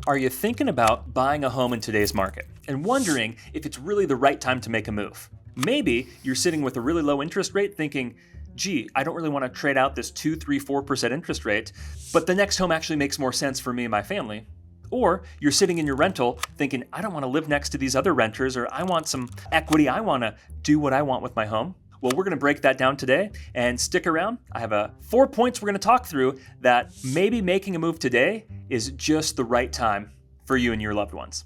Are you thinking about buying a home in today's market and wondering if it's really the right time to make a move? Maybe you're sitting with a really low interest rate thinking, gee, I don't really want to trade out this 2, 3, 4% interest rate, but the next home actually makes more sense for me and my family. Or you're sitting in your rental thinking, I don't want to live next to these other renters, or I want some equity. I want to do what I want with my home. Well, we're going to break that down today, and stick around. I have 4 points we're going to talk through that maybe making a move today is just the right time for you and your loved ones.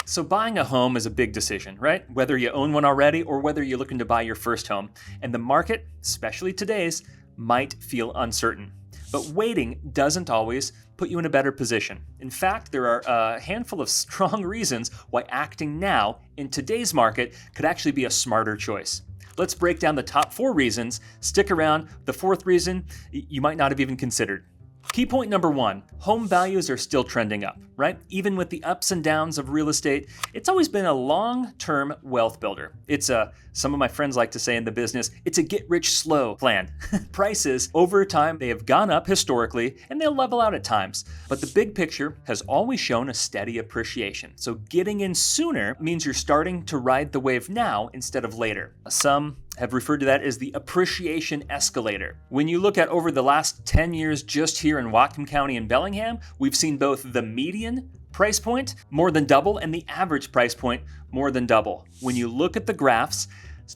So buying a home is a big decision, right? Whether you own one already or whether you're looking to buy your first home. And the market, especially today's, might feel uncertain. But waiting doesn't always put you in a better position. In fact, there are a handful of strong reasons why acting now in today's market could actually be a smarter choice. Let's break down the top 4 reasons. Stick around. The 4th reason you might not have even considered. Key point number 1, home values are still trending up, right? Even with the ups and downs of real estate, it's always been a long-term wealth builder. It's some of my friends like to say in the business, it's a get-rich-slow plan. Prices, over time, they have gone up historically, and they'll level out at times. But the big picture has always shown a steady appreciation. So getting in sooner means you're starting to ride the wave now instead of later. Some have referred to that as the appreciation escalator. When you look at over the last 10 years just here in Whatcom County and Bellingham, we've seen both the median price point more than double and the average price point more than double. When you look at the graphs,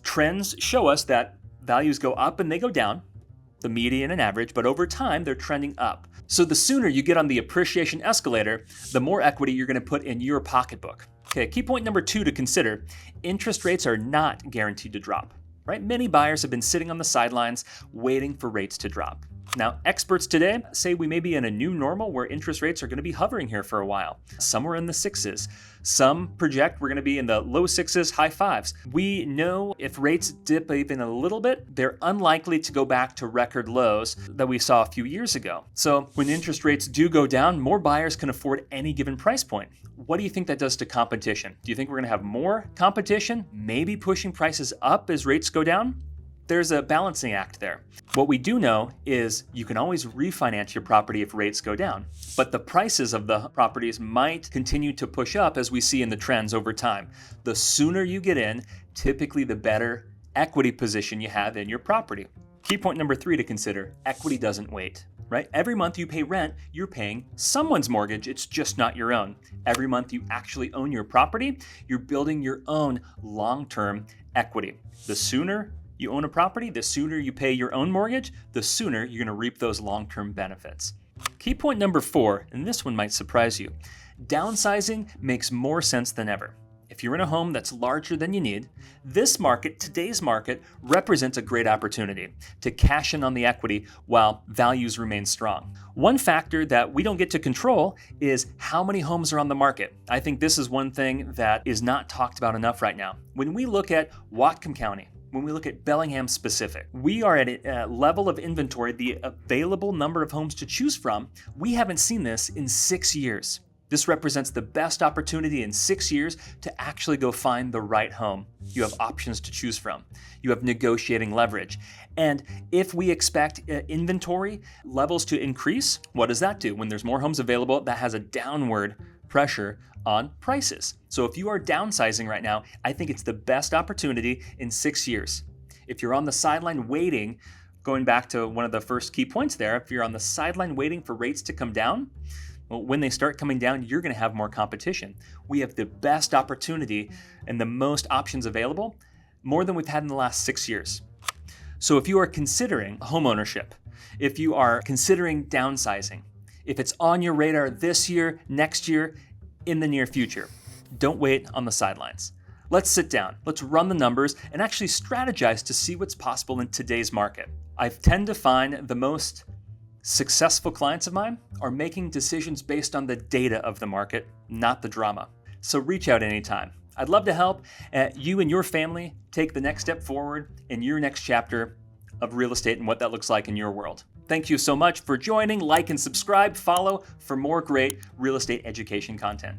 trends show us that values go up and they go down, the median and average, but over time they're trending up. So the sooner you get on the appreciation escalator, the more equity you're going to put in your pocketbook. Okay, key point number 2 to consider, interest rates are not guaranteed to drop. Right? Many buyers have been sitting on the sidelines waiting for rates to drop. Now, experts today say we may be in a new normal where interest rates are going to be hovering here for a while. Some are in the 6s. Some project we're going to be in the low 6s, high 5s. We know if rates dip even a little bit, they're unlikely to go back to record lows that we saw a few years ago. So when interest rates do go down, more buyers can afford any given price point. What do you think that does to competition? Do you think we're going to have more competition, maybe pushing prices up as rates go down? There's a balancing act there. What we do know is you can always refinance your property if rates go down, but the prices of the properties might continue to push up as we see in the trends over time. The sooner you get in, typically the better equity position you have in your property. Key point number 3 to consider, equity doesn't wait. Right? Every month you pay rent, you're paying someone's mortgage. It's just not your own. Every month you actually own your property, you're building your own long-term equity. The sooner you own a property, the sooner you pay your own mortgage, the sooner you're going to reap those long-term benefits. Key point number 4, and this one might surprise you, downsizing makes more sense than ever. If you're in a home that's larger than you need, this market, today's market, represents a great opportunity to cash in on the equity while values remain strong. One factor that we don't get to control is how many homes are on the market. I think this is one thing that is not talked about enough right now. When we look at Whatcom County, when we look at Bellingham specific, we are at a level of inventory, the available number of homes to choose from. We haven't seen this in 6 years. This represents the best opportunity in 6 years to actually go find the right home. You have options to choose from. You have negotiating leverage. And if we expect inventory levels to increase, what does that do? When there's more homes available, that has a downward pressure on prices. So if you are downsizing right now, I think it's the best opportunity in 6 years. If you're on the sideline waiting, going back to one of the first key points there, if you're on the sideline waiting for rates to come down, well, when they start coming down, you're going to have more competition. We have the best opportunity and the most options available, more than we've had in the last 6 years. So if you are considering homeownership, if you are considering downsizing, if it's on your radar this year, next year, in the near future, don't wait on the sidelines. Let's sit down, let's run the numbers, and actually strategize to see what's possible in today's market. I tend to find the most successful clients of mine are making decisions based on the data of the market, not the drama. So reach out anytime. I'd love to help you and your family take the next step forward in your next chapter of real estate and what that looks like in your world. Thank you so much for joining. Like and subscribe, follow for more great real estate education content.